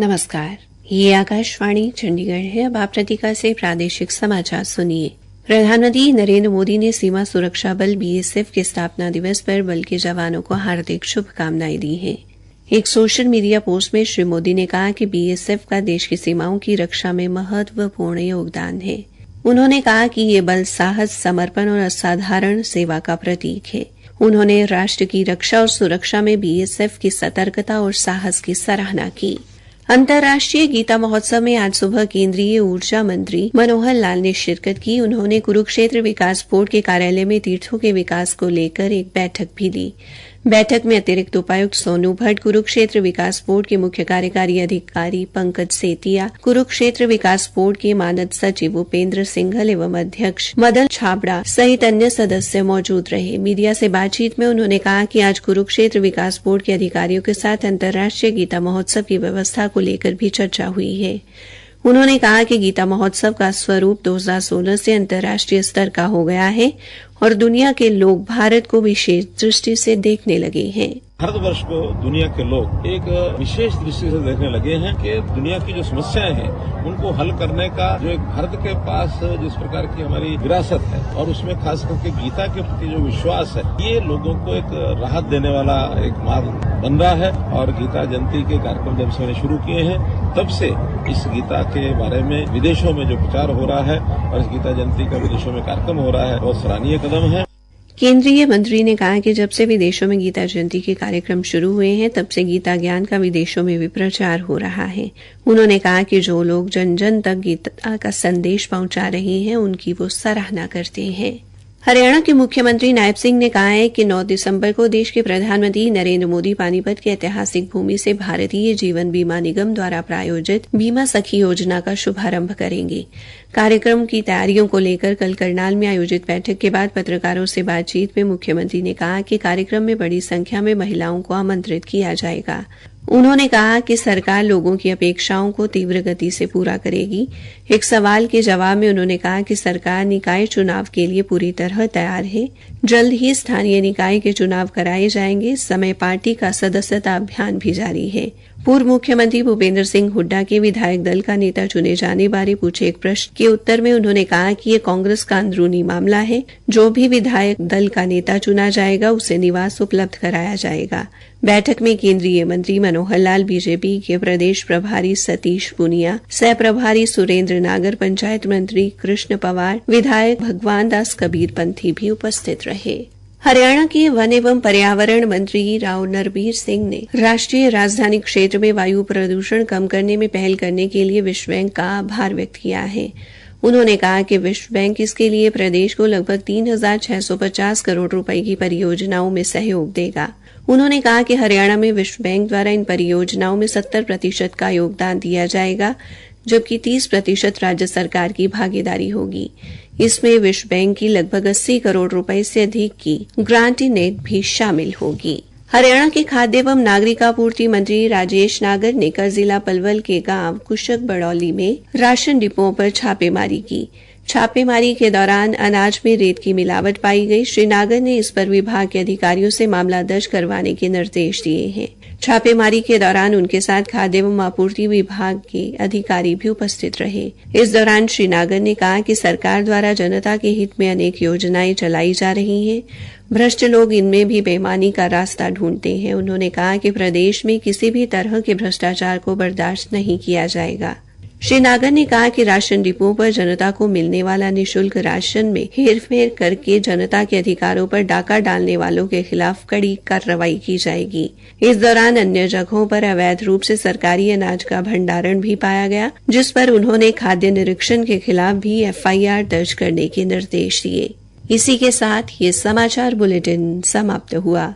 नमस्कार, ये आकाशवाणी चंडीगढ़ है। अब आप प्रतीका से प्रादेशिक समाचार सुनिए। प्रधानमंत्री नरेंद्र मोदी ने सीमा सुरक्षा बल बीएसएफ के स्थापना दिवस पर बल के जवानों को हार्दिक शुभकामनाएं दी हैं। एक सोशल मीडिया पोस्ट में श्री मोदी ने कहा कि बीएसएफ का देश की सीमाओं की रक्षा में महत्वपूर्ण योगदान है। उन्होंने कहा कि ये बल साहस, समर्पण और असाधारण सेवा का प्रतीक है। उन्होंने राष्ट्र की रक्षा और सुरक्षा में बीएसएफ की सतर्कता और साहस की सराहना की। अंतर्राष्ट्रीय गीता महोत्सव में आज सुबह केंद्रीय ऊर्जा मंत्री मनोहर लाल ने शिरकत की। उन्होंने कुरुक्षेत्र विकास बोर्ड के कार्यालय में तीर्थों के विकास को लेकर एक बैठक भी ली। बैठक में अतिरिक्त उपायुक्त सोनू भट्ट, कुरुक्षेत्र विकास बोर्ड के मुख्य कार्यकारी अधिकारी पंकज सेतिया, कुरुक्षेत्र विकास बोर्ड के मानद सचिव उपेंद्र सिंघल एवं अध्यक्ष मदन छाबड़ा सहित अन्य सदस्य मौजूद रहे। मीडिया से बातचीत में उन्होंने कहा कि आज कुरुक्षेत्र विकास बोर्ड के अधिकारियों के साथ अंतर्राष्ट्रीय गीता महोत्सव की व्यवस्था को लेकर भी चर्चा हुई है। उन्होंने कहा कि गीता महोत्सव का स्वरूप 2016 से अंतर्राष्ट्रीय स्तर का हो गया है और दुनिया के लोग भारत को विशेष दृष्टि से देखने लगे हैं। भारतवर्ष को दुनिया के लोग एक विशेष दृष्टि से देखने लगे हैं कि दुनिया की जो समस्याएं हैं उनको हल करने का जो एक भारत के पास जिस प्रकार की हमारी विरासत है और उसमें खास करके गीता के प्रति जो विश्वास है, ये लोगों को एक राहत देने वाला एक मार्ग बन रहा है। और गीता जयंती के कार्यक्रम जब से मैंने शुरू किए हैं तब से इस गीता के बारे में विदेशों में जो प्रचार हो रहा है और इस गीता जयंती का विदेशों में कार्यक्रम हो रहा है, बहुत सराहनीय कदम है। केंद्रीय मंत्री ने कहा कि जब से विदेशों में गीता जयंती के कार्यक्रम शुरू हुए हैं तब से गीता ज्ञान का विदेशों में भी प्रचार हो रहा है। उन्होंने कहा कि जो लोग जन जन तक गीता का संदेश पहुंचा रहे हैं उनकी वो सराहना करते हैं। हरियाणा के मुख्यमंत्री नायब सिंह ने कहा है कि 9 दिसंबर को देश के प्रधानमंत्री नरेंद्र मोदी पानीपत की ऐतिहासिक भूमि से भारतीय जीवन बीमा निगम द्वारा प्रायोजित बीमा सखी योजना का शुभारंभ करेंगे। कार्यक्रम की तैयारियों को लेकर कल करनाल में आयोजित बैठक के बाद पत्रकारों से बातचीत में मुख्यमंत्री ने कहा कि कार्यक्रम में बड़ी संख्या में महिलाओं को आमंत्रित किया जाएगा। उन्होंने कहा कि सरकार लोगों की अपेक्षाओं को तीव्र गति से पूरा करेगी। एक सवाल के जवाब में उन्होंने कहा कि सरकार निकाय चुनाव के लिए पूरी तरह तैयार है। जल्द ही स्थानीय निकाय के चुनाव कराए जाएंगे। इस समय पार्टी का सदस्यता अभियान भी जारी है। पूर्व मुख्यमंत्री भूपेंद्र सिंह हुड्डा के विधायक दल का नेता चुने जाने बारे पूछे एक प्रश्न के उत्तर में उन्होंने कहा कि ये कांग्रेस का अंदरूनी मामला है। जो भी विधायक दल का नेता चुना जाएगा उसे निवास उपलब्ध कराया जाएगा। बैठक में केंद्रीय मंत्री मनोहर लाल, बीजेपी के प्रदेश प्रभारी सतीश पुनिया, सह प्रभारी सुरेंद्र नागर, पंचायत मंत्री कृष्ण पवार, विधायक भगवान दास कबीरपंथी भी उपस्थित रहे। हरियाणा के वन एवं पर्यावरण मंत्री राव नरबीर सिंह ने राष्ट्रीय राजधानी क्षेत्र में वायु प्रदूषण कम करने में पहल करने के लिए विश्व बैंक का आभार व्यक्त किया है। उन्होंने कहा कि विश्व बैंक इसके लिए प्रदेश को लगभग 3,650 करोड़ रुपए की परियोजनाओं में सहयोग देगा। उन्होंने कहा कि हरियाणा में विश्व बैंक द्वारा इन परियोजनाओं में 70% का योगदान दिया जाएगा, जबकि 30% राज्य सरकार की भागीदारी होगी। इसमें विश्व बैंक की लगभग 80 करोड़ रुपए से अधिक की ग्रांटीनेट भी शामिल होगी। हरियाणा के खाद्य एवं नागरिक आपूर्ति मंत्री राजेश नागर ने कल जिला पलवल के गांव कुशक बड़ौली में राशन डिपों पर छापेमारी की। छापेमारी के दौरान अनाज में रेत की मिलावट पाई गई। श्री नागर ने इस पर विभाग के अधिकारियों से मामला दर्ज करवाने के निर्देश दिए हैं। छापेमारी के दौरान उनके साथ खाद्य एवं आपूर्ति विभाग के अधिकारी भी उपस्थित रहे। इस दौरान श्री नागर ने कहा कि सरकार द्वारा जनता के हित में अनेक योजनाएं चलाई जा रही हैं। भ्रष्ट लोग इनमें भी बेईमानी का रास्ता ढूंढते हैं। उन्होंने कहा कि प्रदेश में किसी भी तरह के भ्रष्टाचार को बर्दाश्त नहीं किया जाएगा। श्री नागर ने कहा कि राशन डिपों पर जनता को मिलने वाला निःशुल्क राशन में हेरफेर करके जनता के अधिकारों पर डाका डालने वालों के खिलाफ कड़ी कार्रवाई की जाएगी। इस दौरान अन्य जगहों पर अवैध रूप से सरकारी अनाज का भंडारण भी पाया गया, जिस पर उन्होंने खाद्य निरीक्षण के खिलाफ भी एफआईआर दर्ज करने के निर्देश दिए। इसी के साथ ये समाचार बुलेटिन समाप्त हुआ।